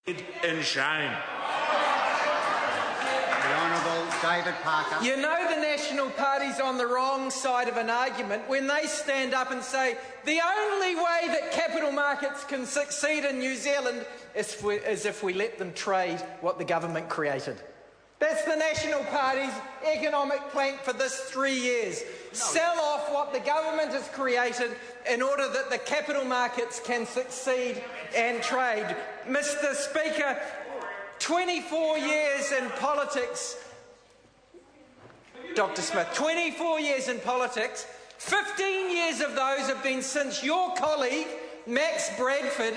in shame. The Honourable David Parker. You know the National Party's on the wrong side of an argument when they stand up and say the only way that capital markets can succeed in New Zealand is if we let them trade what the government created. That's the National Party's economic plank for this 3 years. Sell off what the government has created in order that the capital markets can succeed and trade. Mr. Speaker, 24 years in politics, Dr. Smith, 24 years in politics, 15 years of those have been since your colleague, Max Bradford,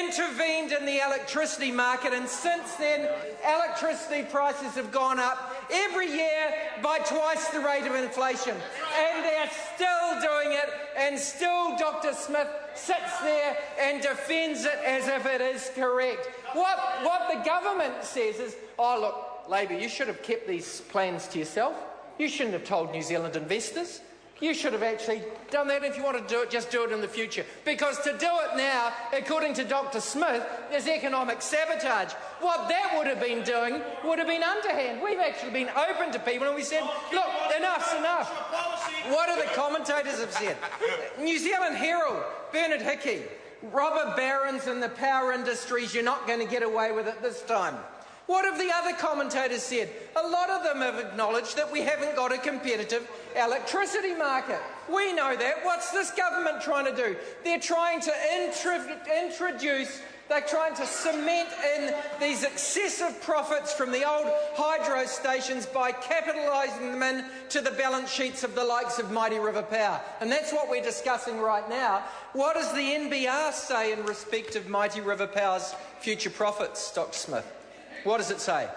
intervened in the electricity market, and since then electricity prices have gone up every year by twice the rate of inflation, and they're still doing it, and still Dr. Smith sits there and defends it as if it is correct. What the government says is, oh look, Labor, you should have kept these plans to yourself. You shouldn't have told New Zealand investors. You should have actually done that. If you want to do it, just do it in the future. Because to do it now, according to Dr. Smith, is economic sabotage. What that would have been doing would have been underhand. We've actually been open to people and we said, look, enough's enough. What do the commentators have said? New Zealand Herald, Bernard Hickey, robber barons in the power industries, you're not going to get away with it this time. What have the other commentators said? A lot of them have acknowledged that we haven't got a competitive electricity market. We know that. What's this government trying to do? They're trying to they're trying to cement in these excessive profits from the old hydro stations by capitalising them in to the balance sheets of the likes of Mighty River Power. And that's what we're discussing right now. What does the NBR say in respect of Mighty River Power's future profits, Dr. Smith? What does it say?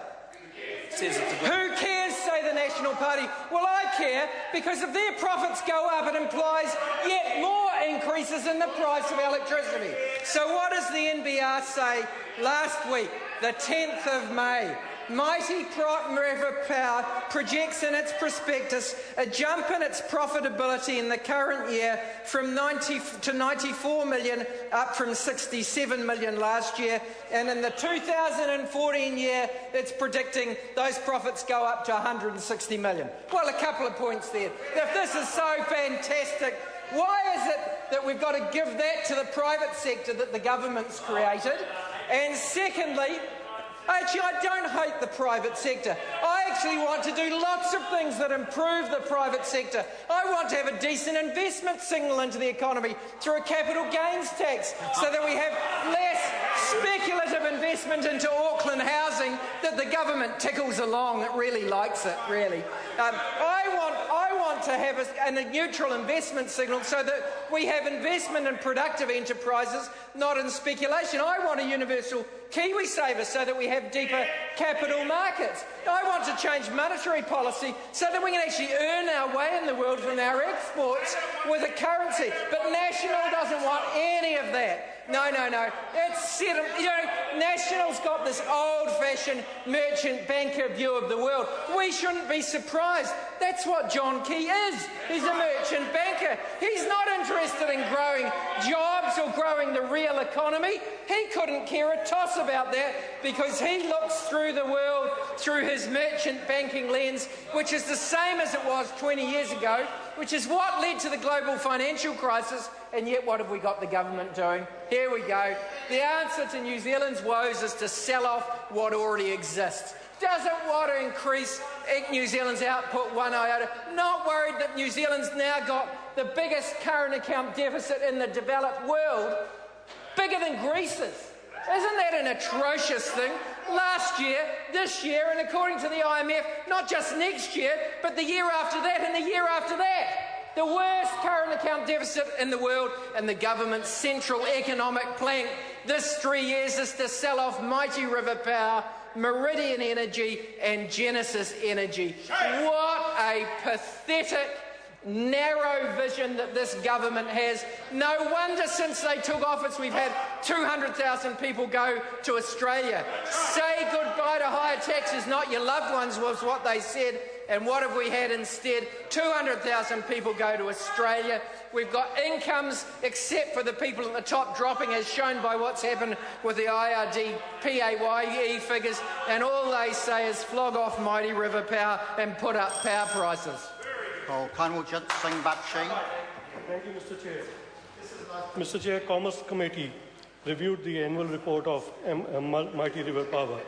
Who cares, say the National Party? Well, I care, because if their profits go up, it implies yet more increases in the price of electricity. So what does the NBR say last week, the 10th of May? Mighty River Power projects in its prospectus a jump in its profitability in the current year from 90 to 94 million, up from 67 million last year, and in the 2014 year it's predicting those profits go up to 160 million. Well, a couple of points there. If this is so fantastic, why is it that we've got to give that to the private sector that the government's created? And secondly, actually, I don't hate the private sector. I actually want to do lots of things that improve the private sector. I want to have a decent investment signal into the economy through a capital gains tax so that we have less speculative investment into Auckland housing that the government tickles along. It really likes it, really. I want to have a neutral investment signal so that we have investment in productive enterprises, not in speculation. I want a universal KiwiSaver so that we have deeper capital markets. I want to change monetary policy so that we can actually earn our way in the world from our exports with a currency. But National doesn't want any of that. No. It's set. National's got this old-fashioned merchant banker view of the world. We shouldn't be surprised. That's what John Key is. He's a merchant banker. He's not interested in growing jobs or growing the real economy. He couldn't care a toss about that because he looks through the world through his merchant banking lens, which is the same as it was 20 years ago, which is what led to the global financial crisis. And yet what have we got the government doing? Here we go. The answer to New Zealand's woes is to sell off what already exists. Doesn't want to increase New Zealand's output one iota. Not worried that New Zealand's now got the biggest current account deficit in the developed world, bigger than Greece's. Isn't that an atrocious thing? Last year, this year, and according to the IMF, not just next year, but the year after that and the year after that. The worst current account deficit in the world, and the government's central economic plank this 3 years is to sell off Mighty River Power, Meridian Energy and Genesis Energy. What a pathetic, narrow vision that this government has. No wonder since they took office we've had 200,000 people go to Australia. Say goodbye to higher taxes, not your loved ones, was what they said. And what have we had instead? 200,000 people go to Australia. We've got incomes, except for the people at the top, dropping, as shown by what's happened with the IRD PAYE figures, and all they say is flog off Mighty River Power and put up power prices. Oh, Kanwaljit Singh Bakshi. Thank you, Mr. Chair. Mr. Chair, Commerce Committee reviewed the annual report of Mighty River Power.